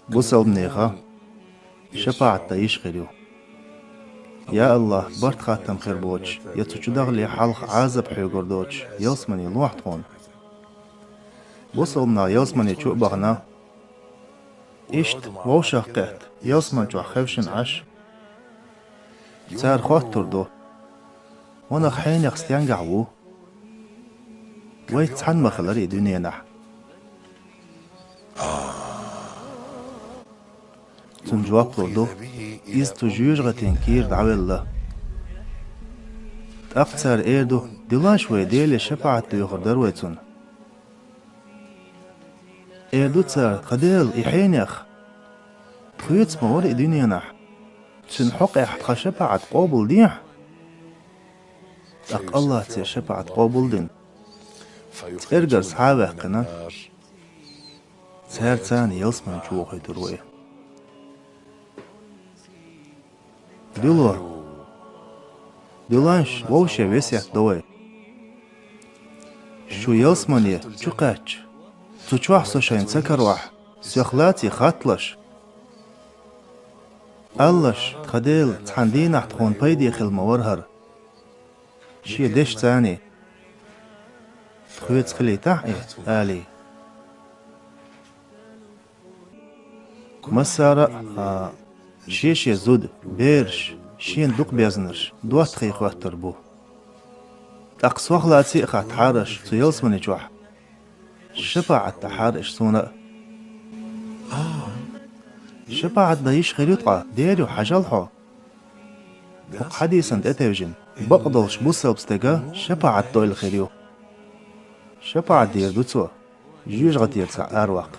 بوسل بنيخا شفاعة تايش خيريو يا الله برت خاتم خير بوش يتوچو دغلي حلق عازب حيقر دوش يلسمني لوحت خون بوسلنا يلسمني چو بغنا إشت ووشاقت يلسمن چو خفشن عش تار خوات تردو ونخ حين يخستيان قعوو ويتحن مخلري دنيا نح تنجواب تردو إز تجوج غتين كير دعوي الله أقصر إيردو دلان شوي ديلي شفاعة يخر درويتون إيردو تسار قديل إحينيخ تخيط موري دنيا نح تنحق إحت شفاعة قابل ديح أق الله تي شفاعة قابل دين ترجر صحابه قنا سهر تاني يلسمن شوخي دروي دلو دلانش ووشي ويسيح دوي شو يلسمني شو قاتش تشوح سوشين سكروح سيخلاتي خاتلش ألش تخديل تحندين احتخون بيدي خل مورهر شي ديش تاني تخويت خلي تحقي آلي مسارة شيش يزود بيرش شين دوق بيزنرش دوات خيخ واتر بو أقصوخ لاتي اخات حارش تيلس مني جوح شفاعة تحارش سونا شفاعة دايش خريطة ديريو حجلحو وق حديثا اتوجن بقدلش بوسا بستقا شفاعة دويل خريو شفاعة دير دوتسو جيوش غدير تاع أرواق